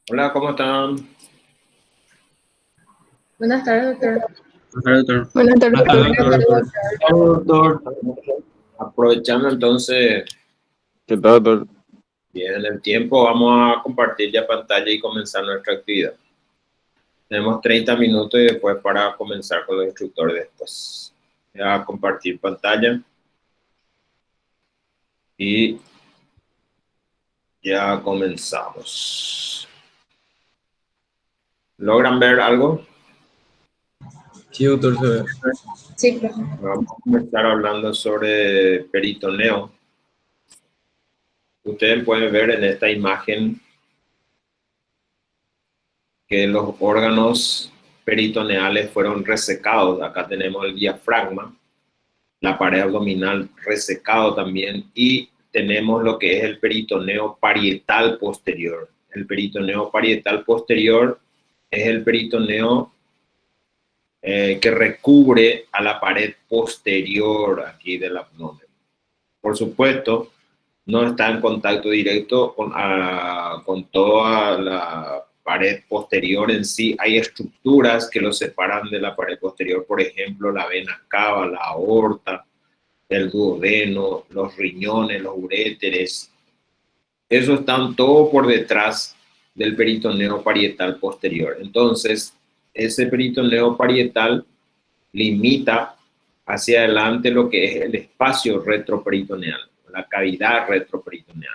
Hola, ¿cómo están? Buenas tardes, doctor. Buenas tardes, doctor. Buenas tardes, Buenas doctor. tardes, doctor. Doctor. Aprovechando entonces ¿Qué tal, doctor? bien el tiempo, vamos a compartir ya pantalla y comenzar nuestra actividad. Tenemos 30 minutos y después para comenzar con los instructores después. Voy a compartir pantalla y ya comenzamos. ¿Logran ver algo? Sí, doctor, se ve. Sí, profe. Vamos a comenzar hablando sobre peritoneo. Ustedes pueden ver en esta imagen que los órganos peritoneales fueron resecados. Acá tenemos el diafragma, la pared abdominal resecado también, y tenemos lo que es el peritoneo parietal posterior. El peritoneo parietal posterior es el peritoneo que recubre a la pared posterior aquí del abdomen. Por supuesto, no está en contacto directo con toda la pared posterior en sí. Hay estructuras que lo separan de la pared posterior, por ejemplo, la vena cava, la aorta, el duodeno, los riñones, los uréteres. Eso están todo por detrás del peritoneo parietal posterior. Entonces, ese peritoneo parietal limita hacia adelante lo que es el espacio retroperitoneal, la cavidad retroperitoneal.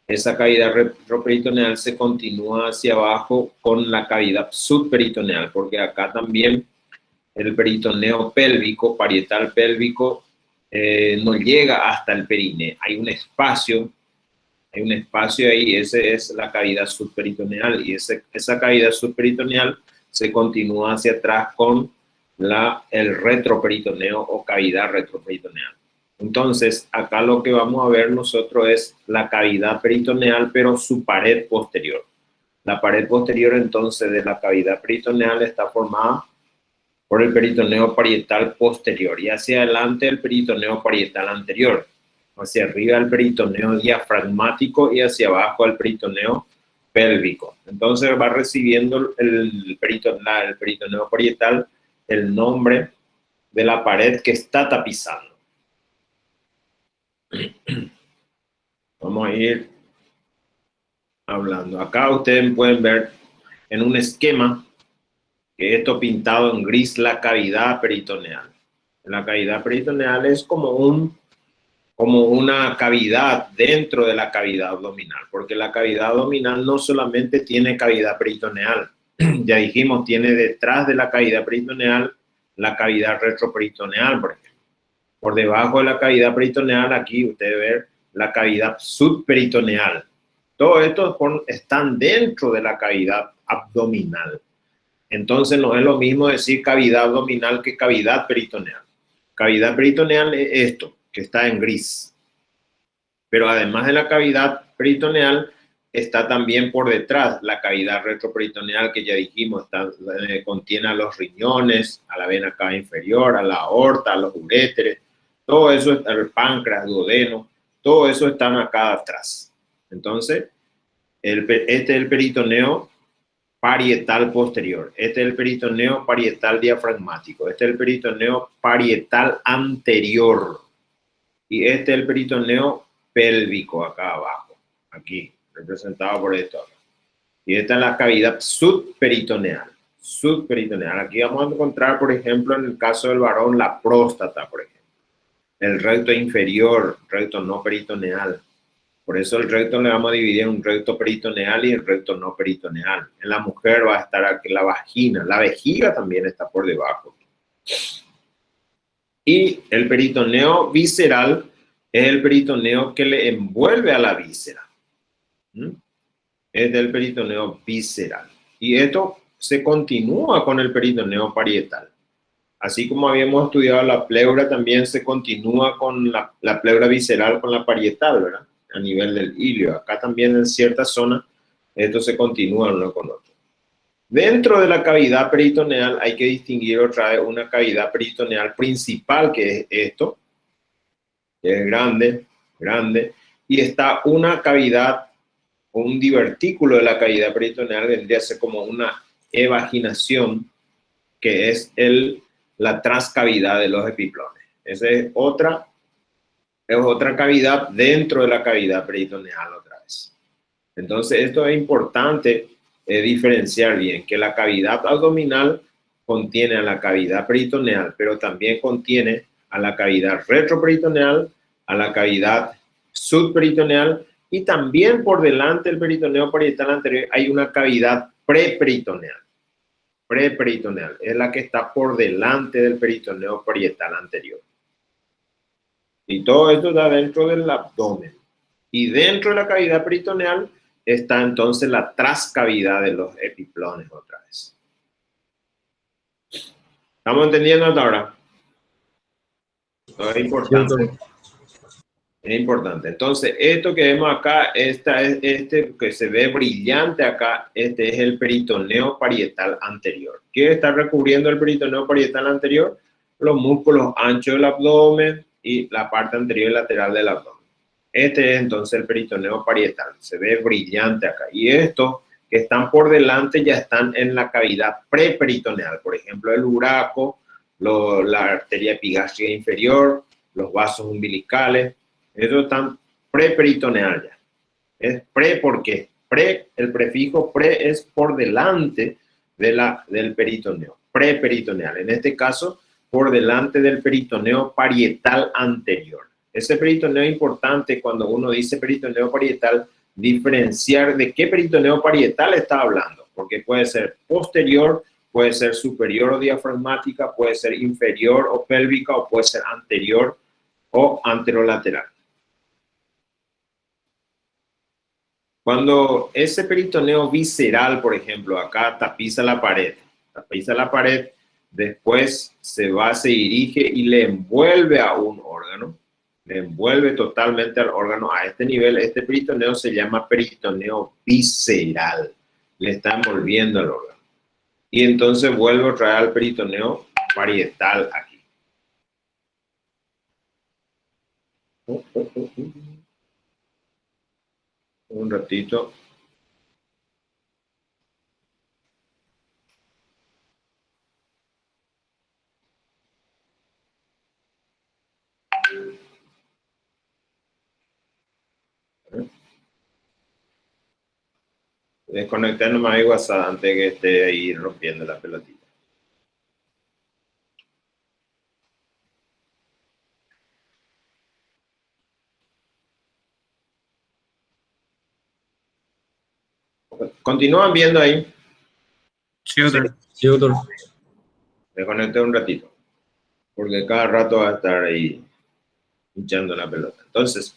Esa cavidad retroperitoneal se continúa hacia abajo con la cavidad subperitoneal, porque acá también el peritoneo pélvico, parietal pélvico, no llega hasta el perine. Hay un espacio ahí, ese es la cavidad subperitoneal, y esa cavidad subperitoneal se continúa hacia atrás con el retroperitoneo o cavidad retroperitoneal. Entonces, acá lo que vamos a ver nosotros es la cavidad peritoneal, pero su pared posterior. La pared posterior, entonces, de la cavidad peritoneal está formada por el peritoneo parietal posterior y hacia adelante el peritoneo parietal anterior. Hacia arriba el peritoneo diafragmático y hacia abajo el peritoneo pélvico. Entonces va recibiendo el peritoneo parietal el nombre de la pared que está tapizando. Vamos a ir hablando. Acá ustedes pueden ver en un esquema que esto pintado en gris la cavidad peritoneal. La cavidad peritoneal es como una cavidad dentro de la cavidad abdominal, porque la cavidad abdominal no solamente tiene cavidad peritoneal, ya dijimos, tiene detrás de la cavidad peritoneal la cavidad retroperitoneal, por ejemplo. Por debajo de la cavidad peritoneal, aquí usted ve la cavidad subperitoneal. Todos estos están dentro de la cavidad abdominal. Entonces no es lo mismo decir cavidad abdominal que cavidad peritoneal. Cavidad peritoneal es esto, que está en gris. Pero además de la cavidad peritoneal, está también por detrás la cavidad retroperitoneal que ya dijimos, contiene a los riñones, a la vena cava inferior, a la aorta, a los uréteres, todo eso, el páncreas, duodeno, todo eso están acá atrás. Entonces, este es el peritoneo parietal posterior, este es el peritoneo parietal diafragmático, este es el peritoneo parietal anterior y este es el peritoneo pélvico acá abajo, aquí, representado por esto. Y esta es la cavidad subperitoneal. Subperitoneal. Aquí vamos a encontrar, por ejemplo, en el caso del varón, la próstata, por ejemplo. El recto inferior, recto no peritoneal. Por eso el recto le vamos a dividir en un recto peritoneal y el recto no peritoneal. En la mujer va a estar aquí la vagina. La vejiga también está por debajo. Y el peritoneo visceral es el peritoneo que le envuelve a la víscera. Es del peritoneo visceral. Y esto se continúa con el peritoneo parietal. Así como habíamos estudiado la pleura, también se continúa con la pleura visceral con la parietal, ¿verdad? A nivel del ilio. Acá también en cierta zona, esto se continúa uno con otro. Dentro de la cavidad peritoneal hay que distinguir otra vez una cavidad peritoneal principal, que es esto, que es grande, y está una cavidad un divertículo de la cavidad peritoneal vendría a ser como una evaginación, que es la transcavidad de los epiplones. Esa es otra cavidad dentro de la cavidad peritoneal otra vez. Entonces, esto es importante diferenciar bien, que la cavidad abdominal contiene a la cavidad peritoneal, pero también contiene a la cavidad retroperitoneal, a la cavidad subperitoneal, y también por delante del peritoneo parietal anterior hay una cavidad preperitoneal. Preperitoneal es la que está por delante del peritoneo parietal anterior. Y todo esto está dentro del abdomen. Y dentro de la cavidad peritoneal está entonces la trascavidad de los epiplones otra vez. ¿Estamos entendiendo hasta ahora? Esto es importante. Sí, doctor. Es importante. Entonces, esto que vemos acá, este que se ve brillante acá, este es el peritoneo parietal anterior. ¿Qué está recubriendo el peritoneo parietal anterior? Los músculos anchos del abdomen y la parte anterior y lateral del abdomen. Este es entonces el peritoneo parietal. Se ve brillante acá. Y estos que están por delante ya están en la cavidad preperitoneal. Por ejemplo, el uraco, la arteria epigástrica inferior, los vasos umbilicales. Estos están preperitoneal ya. Es pre, ¿por qué? Pre, el prefijo pre es por delante del peritoneo. Preperitoneal. En este caso, por delante del peritoneo parietal anterior. Ese peritoneo es importante cuando uno dice peritoneo parietal, diferenciar de qué peritoneo parietal está hablando, porque puede ser posterior, puede ser superior o diafragmática, puede ser inferior o pélvica, o puede ser anterior o anterolateral. Cuando ese peritoneo visceral, por ejemplo, acá tapiza la pared, después se dirige y le envuelve a un órgano, le envuelve totalmente al órgano a este nivel. Este peritoneo se llama peritoneo visceral, le está envolviendo al órgano. Y entonces vuelve otra vez al peritoneo parietal aquí. Un ratito. Desconecté nomás mi WhatsApp antes de que esté ahí rompiendo la pelotita. ¿Continúan viendo ahí? Sí, doctor. Sí, doctor. Desconecté un ratito, porque cada rato va a estar ahí hinchando la pelota. Entonces,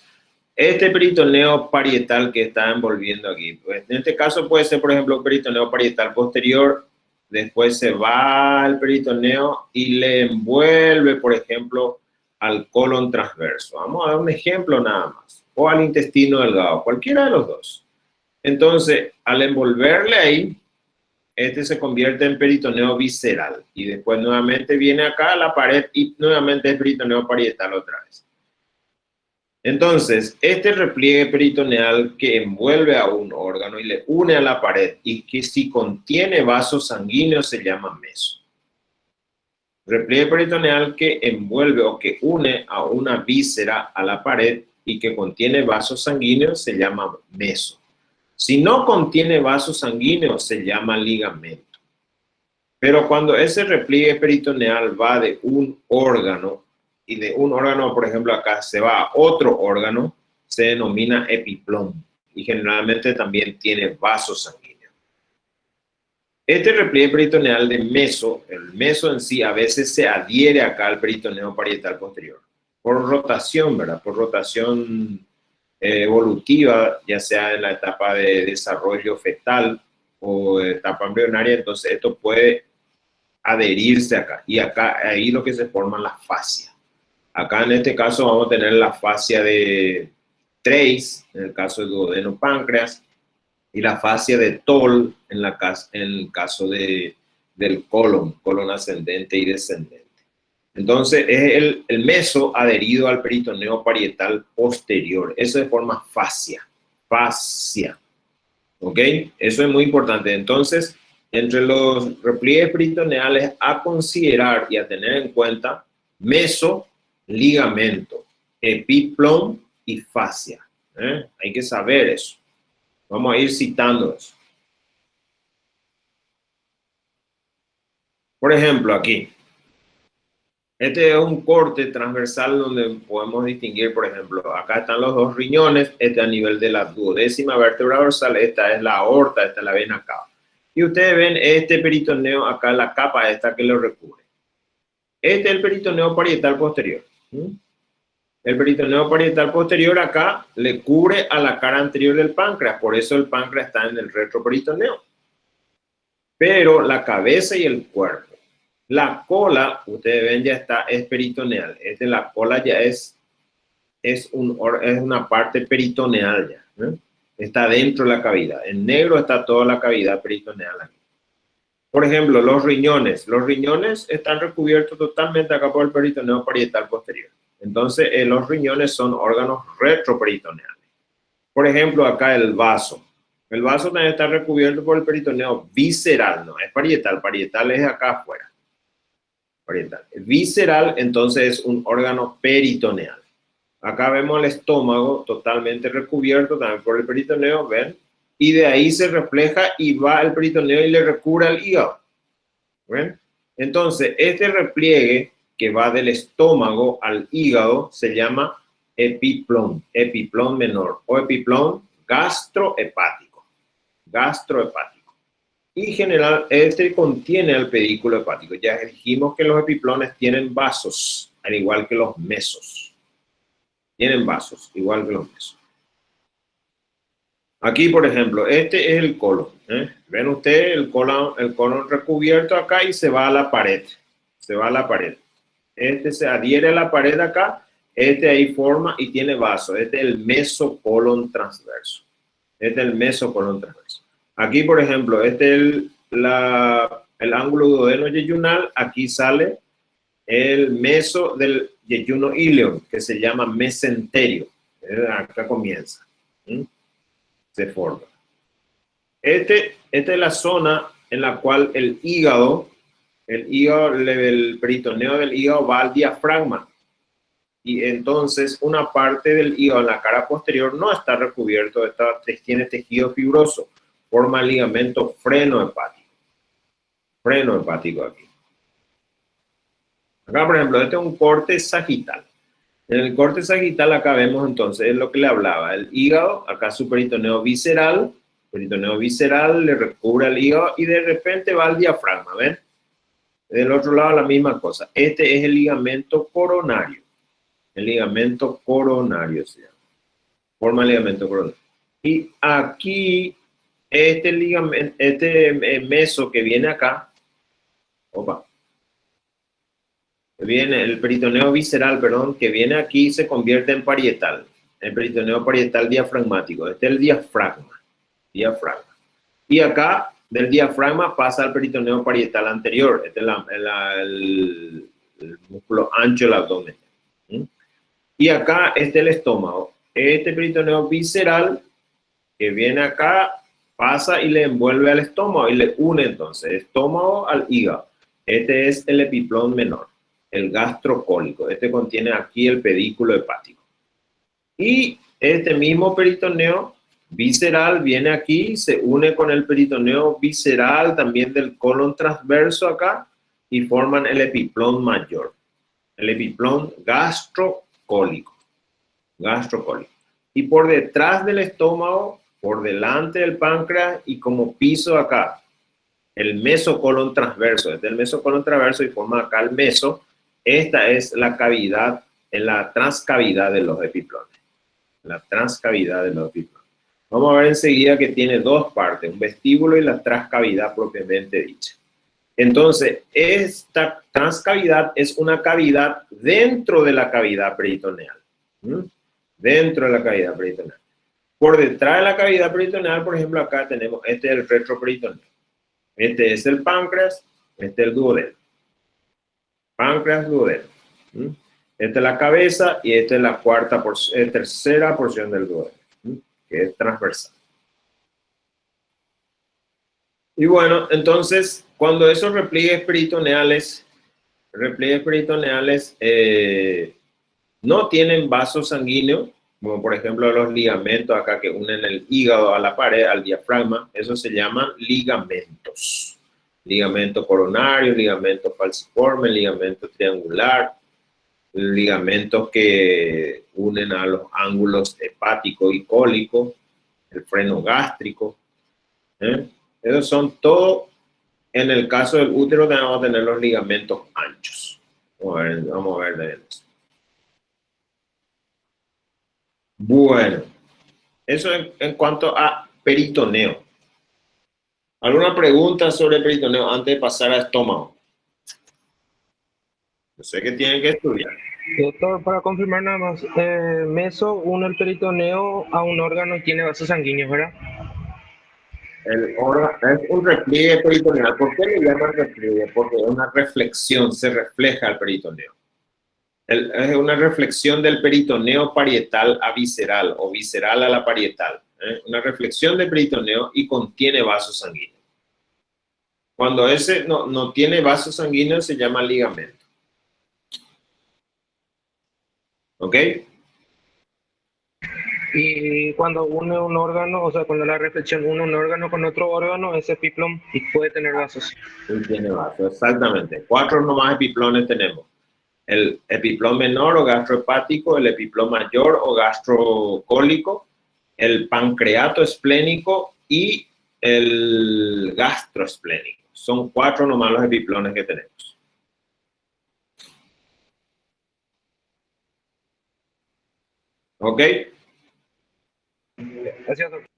este peritoneo parietal que está envolviendo aquí, pues en este caso puede ser, por ejemplo, peritoneo parietal posterior, después se va al peritoneo y le envuelve, por ejemplo, al colon transverso. Vamos a dar un ejemplo nada más, o al intestino delgado, cualquiera de los dos. Entonces, al envolverle ahí, este se convierte en peritoneo visceral y después nuevamente viene acá a la pared y nuevamente es peritoneo parietal otra vez. Entonces, este repliegue peritoneal que envuelve a un órgano y le une a la pared y que si contiene vasos sanguíneos se llama meso. Repliegue peritoneal que envuelve o que une a una víscera a la pared y que contiene vasos sanguíneos se llama meso. Si no contiene vasos sanguíneos se llama ligamento. Pero cuando ese repliegue peritoneal va de un órgano y de un órgano, por ejemplo, acá se va a otro órgano, se denomina epiplón y generalmente también tiene vasos sanguíneos. Este repliegue peritoneal de meso, el meso en sí a veces se adhiere acá al peritoneo parietal posterior por rotación, ¿verdad? Por rotación evolutiva, ya sea en la etapa de desarrollo fetal o etapa embrionaria, entonces esto puede adherirse acá y acá ahí lo que se forman las fascias. Acá en este caso vamos a tener la fascia de Treis, en el caso de duodeno páncreas, y la fascia de Toll en el caso del colon ascendente y descendente. Entonces es el meso adherido al peritoneo parietal posterior. Eso se forma fascia. ¿Ok? Eso es muy importante. Entonces, entre los repliegues peritoneales a considerar y a tener en cuenta, meso, ligamento, epiplón y fascia. Hay que saber eso. Vamos a ir citando eso. Por ejemplo, aquí. Este es un corte transversal donde podemos distinguir, por ejemplo, acá están los dos riñones, este a nivel de la duodécima vértebra dorsal, esta es la aorta, esta es la vena cava. Y ustedes ven este peritoneo acá, la capa esta que lo recubre. Este es el peritoneo parietal posterior. El peritoneo parietal posterior acá le cubre a la cara anterior del páncreas, por eso el páncreas está en el retroperitoneo. Pero la cabeza y el cuerpo. La cola, ustedes ven, ya es peritoneal. La cola ya es una parte peritoneal ya. Está dentro de la cavidad. En negro está toda la cavidad peritoneal aquí. Por ejemplo, los riñones. Los riñones están recubiertos totalmente acá por el peritoneo parietal posterior. Entonces, los riñones son órganos retroperitoneales. Por ejemplo, acá el vaso. El vaso también está recubierto por el peritoneo visceral, no es parietal. Parietal es acá afuera. Parietal. Visceral, entonces, es un órgano peritoneal. Acá vemos el estómago totalmente recubierto también por el peritoneo, ¿ven? Y de ahí se refleja y va el peritoneo y le recubre al hígado. ¿Ven? Entonces, este repliegue que va del estómago al hígado se llama epiplón, epiplón menor o epiplón gastrohepático. Gastrohepático. Y en general, este contiene el pedículo hepático. Ya dijimos que los epiplones tienen vasos, al igual que los mesos. Tienen vasos, igual que los mesos. Aquí, por ejemplo, este es el colon. Ven ustedes el colon recubierto acá y se va a la pared. Se va a la pared. Este se adhiere a la pared acá. Este ahí forma y tiene vaso. Este es el mesocolon transverso. Este es el mesocolon transverso. Aquí, por ejemplo, este es el ángulo duodeno-yeyunal. Aquí sale el meso del yeyuno ileum, que se llama mesenterio. Acá comienza. Se forma. Esta es la zona en la cual el peritoneo del hígado va al diafragma. Y entonces una parte del hígado en la cara posterior no está recubierto, tiene tejido fibroso, forma el ligamento freno-hepático. Freno-hepático aquí. Acá, por ejemplo, este es un corte sagital. En el corte sagital acá vemos entonces es lo que le hablaba. El hígado, acá su peritoneo visceral le recubre al hígado y de repente va al diafragma, ¿ven? Del otro lado la misma cosa. Este es el ligamento coronario. El ligamento coronario se llama. Forma el ligamento coronario. Y aquí, este meso que viene acá, viene el peritoneo visceral, perdón, que viene aquí se convierte en parietal. El peritoneo parietal diafragmático. Este es el diafragma. Y acá, del diafragma pasa al peritoneo parietal anterior. Este es el músculo ancho del abdomen. Y acá este es el estómago. Este peritoneo visceral que viene acá pasa y le envuelve al estómago y le une entonces estómago al hígado. Este es el epiplón menor, el gastrocólico. Este contiene aquí el pedículo hepático. Y este mismo peritoneo visceral viene aquí, se une con el peritoneo visceral también del colon transverso acá y forman el epiplón mayor. El epiplón gastrocólico. Y por detrás del estómago, por delante del páncreas y como piso acá, el mesocolon transverso. Este es el mesocolon transverso y forma acá el meso. Esta es la cavidad, en la transcavidad de los epiplones. La transcavidad de los epiplones. Vamos a ver enseguida que tiene dos partes, un vestíbulo y la transcavidad propiamente dicha. Entonces, esta transcavidad es una cavidad dentro de la cavidad peritoneal. Dentro de la cavidad peritoneal. Por detrás de la cavidad peritoneal, por ejemplo, acá tenemos, este es el retroperitoneo. Este es el páncreas, este es el duodeno. Páncreas, duodeno. Esta es la cabeza y esta es la tercera porción del duodeno, que es transversal. Y bueno, entonces, cuando esos repliegues peritoneales no tienen vaso sanguíneo, como por ejemplo los ligamentos acá que unen el hígado a la pared, al diafragma, eso se llaman ligamentos. Ligamento coronario, ligamento falciforme, ligamento triangular, ligamentos que unen a los ángulos hepático y cólico, el freno gástrico. Esos son todos, en el caso del útero vamos a tener los ligamentos anchos. Vamos a ver de eso. Bueno, eso en cuanto a peritoneo. ¿Alguna pregunta sobre el peritoneo antes de pasar al estómago? Yo sé que tienen que estudiar. Doctor, para confirmar nada más, meso une el peritoneo a un órgano y tiene vasos sanguíneos, ¿verdad? El órgano es un repliegue peritoneal. ¿Por qué le llaman repliegue? Porque es una reflexión, se refleja el peritoneo. Es una reflexión del peritoneo parietal a visceral o visceral a la parietal. Una reflexión del peritoneo y contiene vasos sanguíneos. Cuando ese no tiene vasos sanguíneos se llama ligamento. ¿Ok? Y cuando une un órgano, o sea, cuando la reflexión une un órgano con otro órgano, ese epiplom puede tener vasos. Sí, tiene vasos, exactamente. 4 nomás epiplones tenemos. El epiplón menor o gastrohepático, el epiplón mayor o gastrocólico, el pancreato esplénico y el gastroesplénico. Son 4 nomás los epiplones que tenemos. ¿Ok? Gracias, doctor.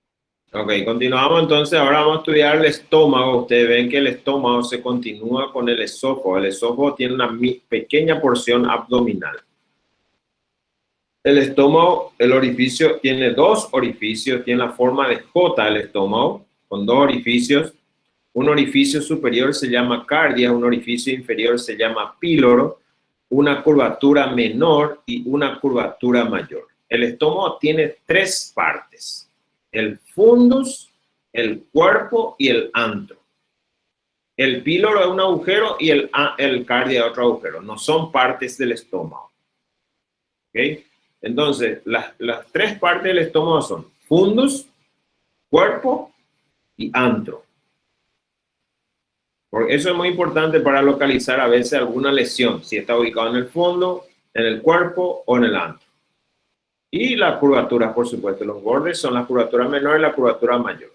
Ok, continuamos entonces. Ahora vamos a estudiar el estómago. Ustedes ven que el estómago se continúa con el esófago. El esófago tiene una pequeña porción abdominal. El estómago, el orificio, tiene 2 orificios. Tiene la forma de J el estómago, con 2 orificios. Un orificio superior se llama cardia, un orificio inferior se llama píloro, una curvatura menor y una curvatura mayor. El estómago tiene 3 partes: el fundus, el cuerpo y el antro. El píloro es un agujero y el cardia es otro agujero. No son partes del estómago. ¿Ok? Entonces, las 3 partes del estómago son fundus, cuerpo y antro. Porque eso es muy importante para localizar a veces alguna lesión, si está ubicado en el fondo, en el cuerpo o en el antro. Y la curvatura, por supuesto, los bordes son la curvatura menor y la curvatura mayor.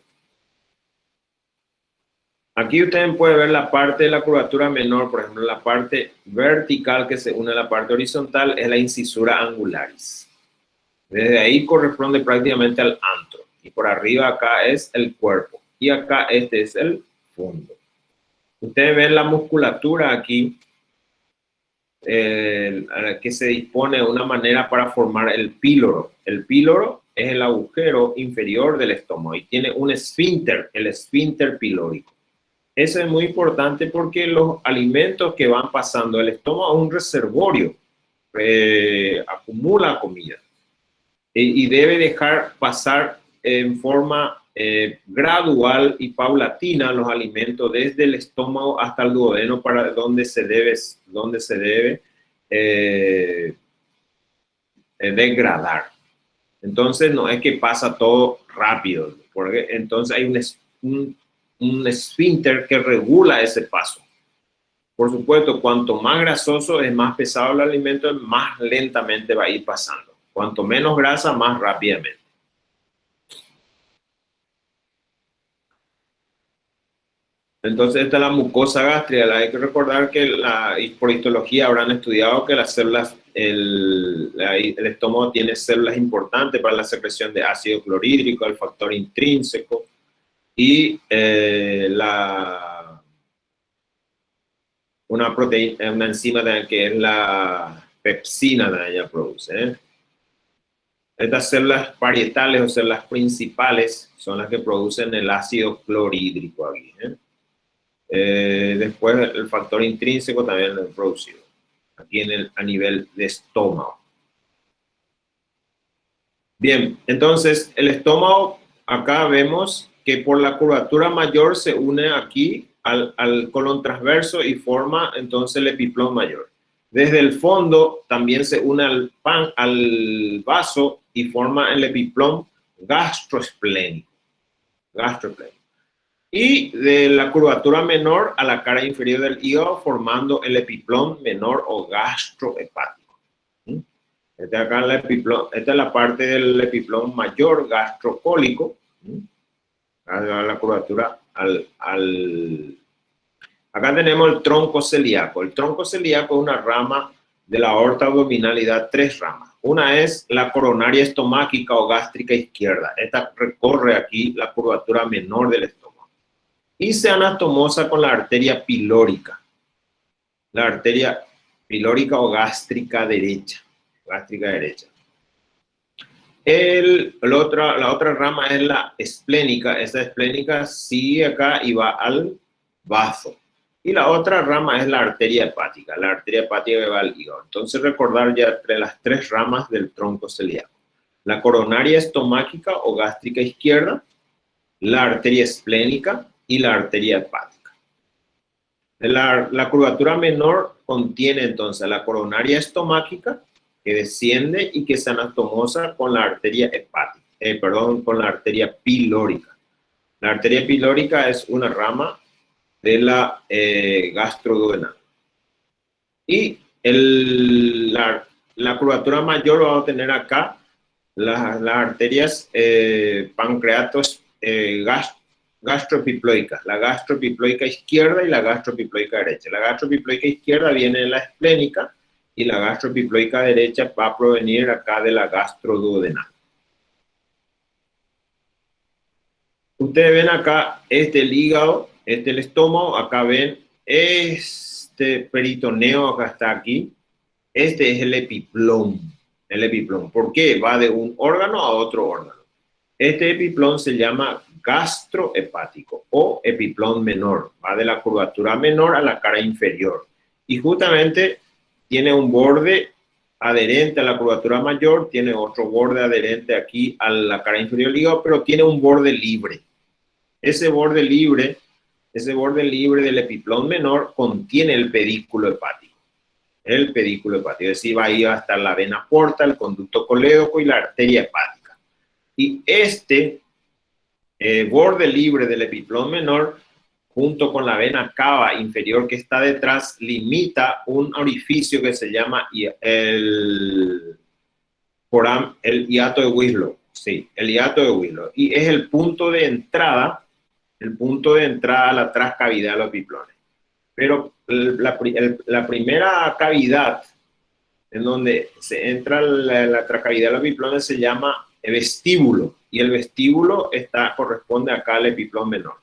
Aquí ustedes pueden ver la parte de la curvatura menor, por ejemplo, la parte vertical que se une a la parte horizontal es la incisura angularis. Desde ahí corresponde prácticamente al antro. Y por arriba acá es el cuerpo. Y acá este es el fondo. Ustedes ven la musculatura aquí, que se dispone de una manera para formar el píloro. El píloro es el agujero inferior del estómago y tiene un esfínter, el esfínter pilórico. Eso es muy importante porque los alimentos que van pasando el estómago es un reservorio, acumula comida y debe dejar pasar en forma gradual y paulatina los alimentos desde el estómago hasta el duodeno para donde se debe degradar. Entonces no es que pasa todo rápido, porque entonces hay un esfínter que regula ese paso. Por supuesto, cuanto más grasoso es más pesado el alimento, más lentamente va a ir pasando. Cuanto menos grasa, más rápidamente. Entonces, esta es la mucosa gástrica. Hay que recordar que por histología habrán estudiado que las células, el estómago tiene células importantes para la secreción de ácido clorhídrico, el factor intrínseco y una enzima que es la pepsina que ella produce. Estas células parietales o células principales son las que producen el ácido clorhídrico aquí. Después el factor intrínseco también lo he producido aquí a nivel de estómago. Bien, entonces el estómago, acá vemos que por la curvatura mayor se une aquí al colon transverso y forma entonces el epiplón mayor. Desde el fondo también se une al vaso y forma el epiplón gastroesplénico. Y de la curvatura menor a la cara inferior del hígado formando el epiplón menor o gastrohepático. Acá esta es la parte del epiplón mayor gastrocólico. La curvatura acá tenemos el tronco celíaco. El tronco celíaco es una rama de la aorta abdominal y da 3 ramas. Una es la coronaria estomáquica o gástrica izquierda. Esta recorre aquí la curvatura menor del estómago. Y se anastomosa con la arteria pilórica. La arteria pilórica o gástrica derecha. La otra rama es la esplénica. Esa esplénica sigue acá y va al bazo. Y la otra rama es la arteria hepática. La arteria hepática que va al hígado. Entonces recordar ya entre las 3 ramas del tronco celíaco. La coronaria estomáquica o gástrica izquierda, la arteria esplénica y la arteria hepática. La curvatura menor contiene entonces la coronaria estomáquica, que desciende y que se anastomosa con la arteria hepática, con la arteria pilórica. La arteria pilórica es una rama de la gastroduodenal. Y la curvatura mayor vamos a tener acá las arterias gastropiploicas, la gastropiploica izquierda y la gastropiploica derecha. La gastropiploica izquierda viene de la esplénica y la gastropiploica derecha va a provenir acá de la gastroduodenal. Ustedes ven acá el hígado, el estómago, acá ven este peritoneo, acá está aquí. Este es el epiplón. ¿Por qué? Va de un órgano a otro órgano. Este epiplón se llama gastrohepático o epiplón menor. Va de la curvatura menor a la cara inferior. Y justamente tiene un borde adherente a la curvatura mayor, tiene otro borde adherente aquí a la cara inferior del hígado, pero tiene un borde libre. Ese borde libre del epiplón menor contiene el pedículo hepático. Es decir, va a ir hasta la vena porta, el conducto colédoco y la arteria hepática. Y borde libre del epiplón menor, junto con la vena cava inferior que está detrás, limita un orificio que se llama el hiato de Winslow. Sí, el hiato de Winslow. Y es el punto de entrada a la trascavidad de los epiplones. Pero la primera cavidad en donde se entra la trascavidad de los epiplones se llama vestíbulo. Y el vestíbulo corresponde acá al epiplón menor.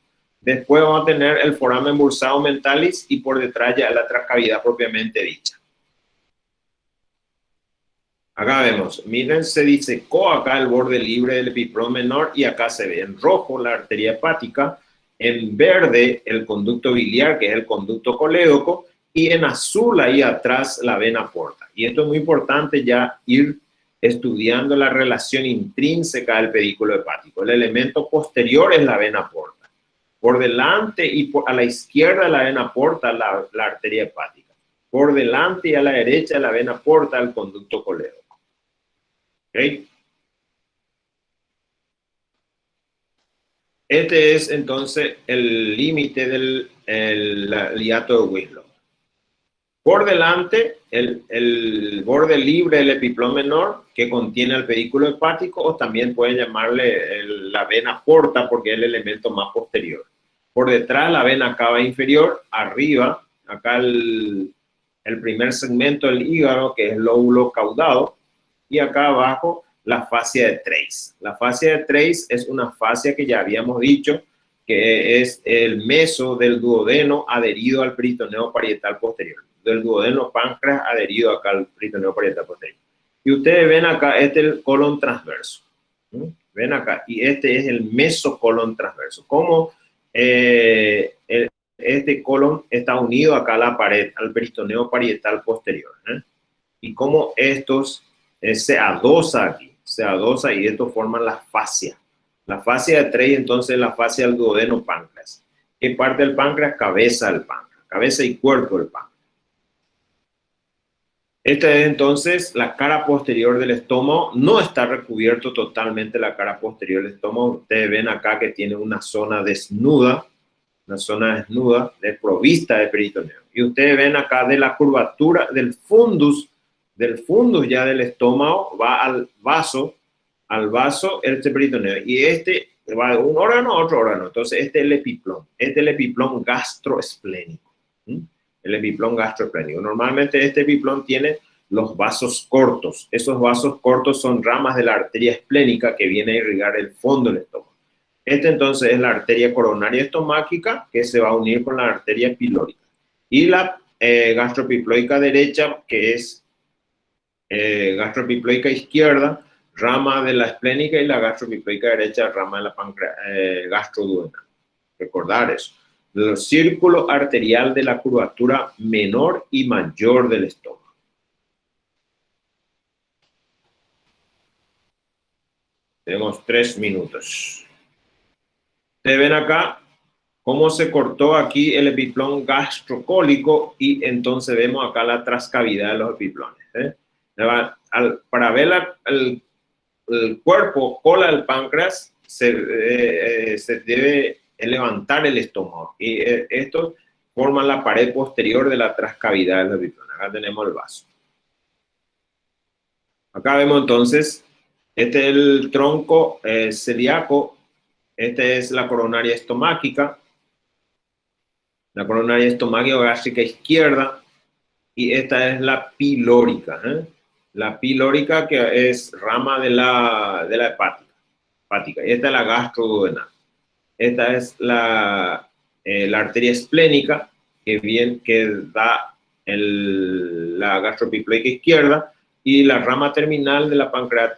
Después vamos a tener el foramen bursado mentalis y por detrás ya la trascavidad propiamente dicha. Acá vemos, miren, se disecó acá el borde libre del epiplón menor y acá se ve en rojo la arteria hepática, en verde el conducto biliar, que es el conducto colédoco, y en azul ahí atrás la vena porta. Y esto es muy importante ya ir estudiando la relación intrínseca del pedículo hepático. El elemento posterior es la vena porta. Por delante y a la izquierda de la vena porta la arteria hepática. Por delante y a la derecha de la vena porta el conducto colédoco. ¿Okay? Este es entonces el límite del hiato de Winslow. Por delante, el borde libre del epiplón menor que contiene el pedículo hepático, o también pueden llamarle la vena porta porque es el elemento más posterior. Por detrás, la vena cava inferior, arriba, acá el primer segmento del hígado, que es el lóbulo caudado, y acá abajo la fascia de Treis. La fascia de Treis es una fascia que ya habíamos dicho que es el meso del duodeno adherido al peritoneo parietal posterior. Del duodeno páncreas adherido acá al peritoneo parietal posterior. Y ustedes ven acá, este es el colon transverso. Ven acá, y este es el mesocolon transverso. Como este colon está unido acá a la pared, al peritoneo parietal posterior. Y como estos se adosa aquí, y estos forman la fascia La fascia 3, entonces la fascia del duodeno páncreas. ¿Qué parte del páncreas? Cabeza del páncreas. Cabeza y cuerpo del páncreas. Esta es entonces la cara posterior del estómago. No está recubierto totalmente la cara posterior del estómago. Ustedes ven acá que tiene una zona desnuda, desprovista de peritoneo. Y ustedes ven acá de la curvatura del fundus ya del estómago va al vaso este peritoneo. Y este va de un órgano a otro órgano. Entonces este es el epiplón. Este es el epiplón gastroesplénico. El epiplón gastroesplénico. Normalmente este epiplón tiene los vasos cortos. Esos vasos cortos son ramas de la arteria esplénica que viene a irrigar el fondo del estómago. Esta entonces es la arteria coronaria estomáquica que se va a unir con la arteria pilórica. Y la gastropiploica derecha, que es gastropiploica izquierda, rama de la esplénica, y la gastropiploica derecha, rama de la gastroduodenal. Recordar eso. El círculo arterial de la curvatura menor y mayor del estómago. Tenemos 3 minutos. Ustedes ven acá cómo se cortó aquí el epiplón gastrocólico y entonces vemos acá la trascavidad de los epiplones. Para ver el cuerpo, cola del páncreas, se debe levantar el estómago. Y esto forma la pared posterior de la trascavidad de los epiplones. Acá tenemos el vaso. Acá vemos entonces, este es el tronco celíaco. Esta es la coronaria estomáquica. La coronaria estomáquica gástrica izquierda. Y esta es la pilórica. La pilórica, que es rama de la hepática. Y esta es la gastroduodenal. Esta es la arteria esplénica que da la gastropiploica izquierda, y la rama terminal de la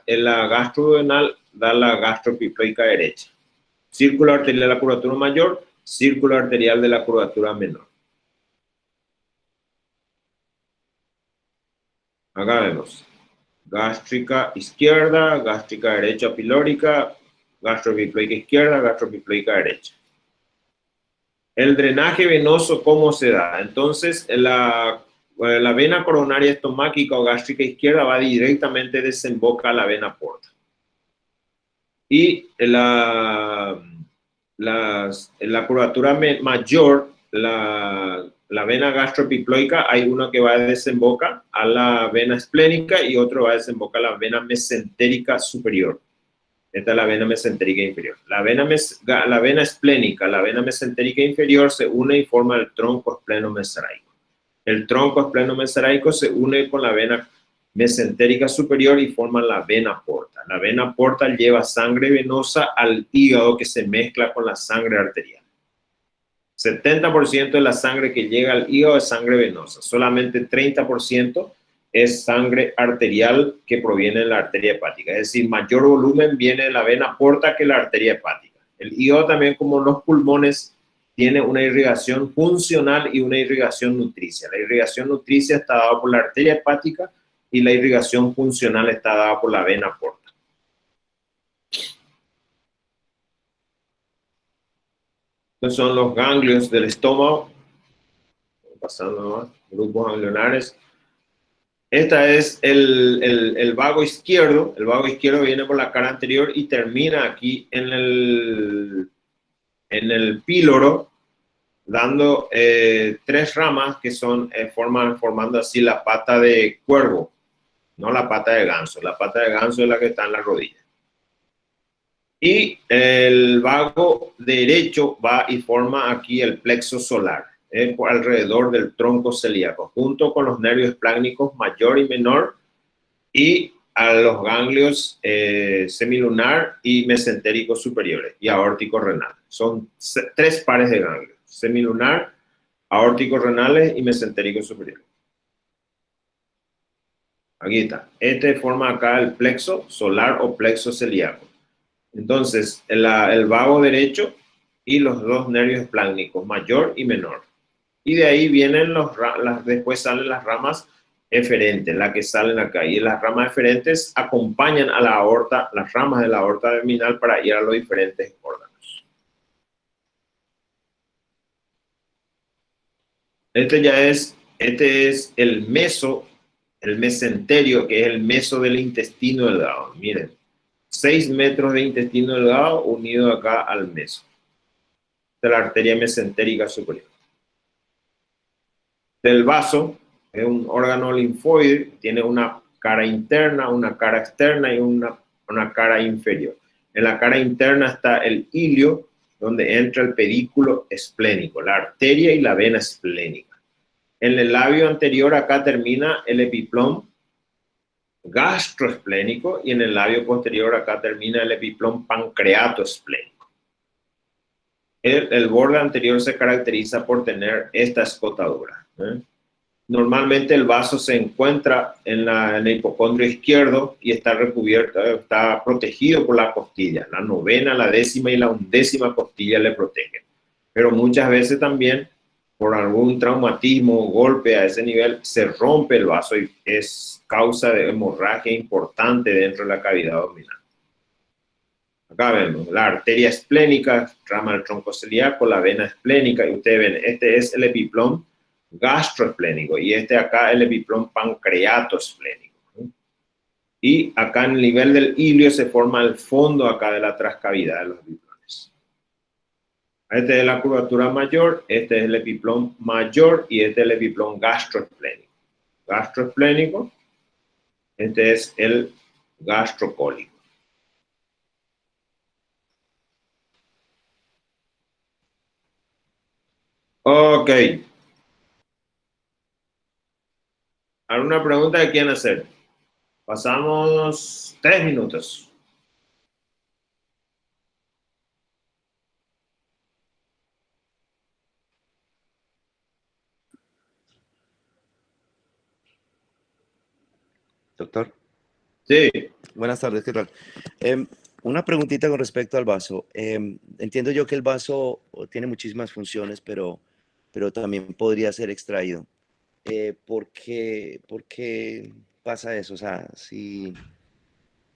la gastroduodenal da la gastropiploica derecha. Círculo arterial de la curvatura mayor, círculo arterial de la curvatura menor. Acá vemos gástrica izquierda, gástrica derecha pilórica, gastropiploica izquierda, gastropiploica derecha. El drenaje venoso, ¿cómo se da? Entonces, la vena coronaria estomáquica o gástrica izquierda va directamente, desemboca a la vena porta. Y la curvatura mayor, la vena gastropiploica, hay uno que va a desembocar a la vena esplénica y otro va a desembocar a la vena mesentérica superior. Esta es la vena mesentérica inferior. La vena esplénica, la vena mesentérica inferior se une y forma el tronco esplenomesenterico. El tronco esplenomesenterico se une con la vena mesentérica superior y forma la vena porta. La vena porta lleva sangre venosa al hígado, que se mezcla con la sangre arterial. 70% de la sangre que llega al hígado es sangre venosa. Solamente 30% es sangre arterial que proviene de la arteria hepática. Es decir, mayor volumen viene de la vena porta que la arteria hepática. El hígado también, como los pulmones, tiene una irrigación funcional y una irrigación nutricia. La irrigación nutricia está dada por la arteria hepática y la irrigación funcional está dada por la vena porta. Estos son los ganglios del estómago. Pasando más, grupos ganglionares. Esta es el vago izquierdo. El vago izquierdo viene por la cara anterior y termina aquí en el píloro, dando 3 ramas que son formando así la pata de cuervo, no la pata de ganso. La pata de ganso es la que está en la rodilla. Y el vago derecho va y forma aquí el plexo solar, por alrededor del tronco celíaco, junto con los nervios espláncnicos mayor y menor, y a los ganglios semilunar y mesentérico superiores, y aórtico renal. Son 3 pares de ganglios: semilunar, aórtico renales y mesentérico superiores. Aquí está. Este forma acá el plexo solar o plexo celíaco. Entonces, el vago derecho y los 2 nervios espláncnicos, mayor y menor. Y de ahí vienen después salen las ramas eferente, la que salen acá. Y las ramas eferentes acompañan a la aorta, las ramas de la aorta abdominal para ir a los diferentes órganos. Este es el mesenterio, que es el meso del intestino delgado. Miren, 6 metros de intestino delgado unido acá al meso de la arteria mesentérica superior. Del vaso es un órgano linfoide, tiene una cara interna, una cara externa y una cara inferior. En la cara interna está el ilio, donde entra el pedículo esplénico, la arteria y la vena esplénica. En el labio anterior acá termina el epiplom gastroesplénico y en el labio posterior acá termina el epiplom pancreatoesplénico. El borde anterior se caracteriza por tener esta escotadura. Normalmente el vaso se encuentra en el hipocondrio izquierdo y está recubierto, está protegido por la costilla. La 9ª, la 10ª y la 11ª costilla le protegen. Pero muchas veces también por algún traumatismo o golpe a ese nivel se rompe el vaso y es causa de hemorragia importante dentro de la cavidad abdominal. Acá vemos la arteria esplénica, rama del tronco celíaco, la vena esplénica, y ustedes ven, este es el epiplom gastroesplénico y este acá el epiplom pancreatoesplénico. Y acá en el nivel del ilio se forma el fondo acá de la trascavidad de los epiplones. Este es la curvatura mayor, este es el epiplom mayor y este es el epiplom gastroesplénico. Gastroesplénico, este es el gastrocólico. Ok. ¿Alguna pregunta que quieran hacer? Pasamos 3 minutos. Doctor. Sí. Buenas tardes, ¿qué tal? Una preguntita con respecto al vaso. Entiendo yo que el vaso tiene muchísimas funciones, pero también podría ser extraído. ¿Por qué pasa eso? O sea, si...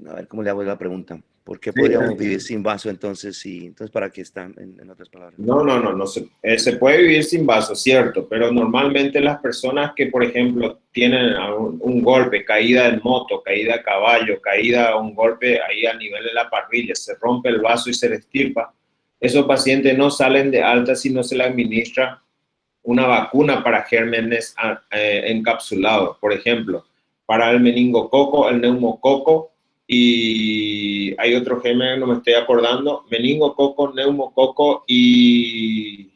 A ver, ¿cómo le hago la pregunta? ¿Por qué podríamos vivir sin vaso entonces? Sí, entonces, ¿para qué están, en otras palabras? No se puede vivir sin vaso, cierto, pero normalmente las personas que, por ejemplo, tienen un golpe, caída en moto, caída a caballo, caída, un golpe ahí a nivel de la parrilla, se rompe el vaso y se le extirpa, esos pacientes no salen de alta si no se les administra una vacuna para gérmenes encapsulados, por ejemplo, para el meningococo, el neumococo, y hay otro germen, no me estoy acordando, meningococo, neumococo y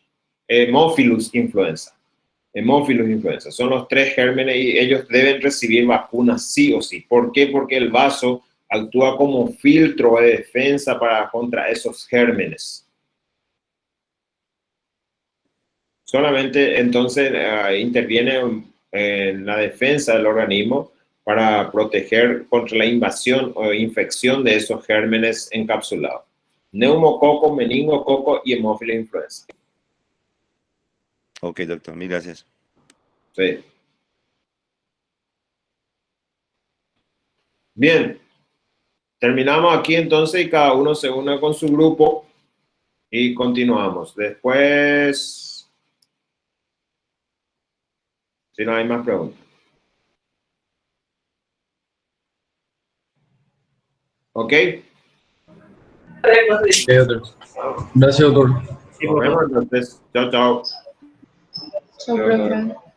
Haemophilus influenza. Haemophilus influenza. Son los 3 gérmenes y ellos deben recibir vacunas sí o sí. ¿Por qué? Porque el vaso actúa como filtro de defensa contra esos gérmenes. Solamente entonces interviene en la defensa del organismo para proteger contra la invasión o infección de esos gérmenes encapsulados. Neumococo, meningococo y Haemophilus influenza. Ok, doctor, mil gracias. Sí. Bien. Terminamos aquí entonces y cada uno se une con su grupo y continuamos. Después, si no hay más preguntas. ¿Ok? Sí, doctor. Gracias, doctor. Nos vemos entonces. Chao, chao. Chao, profe.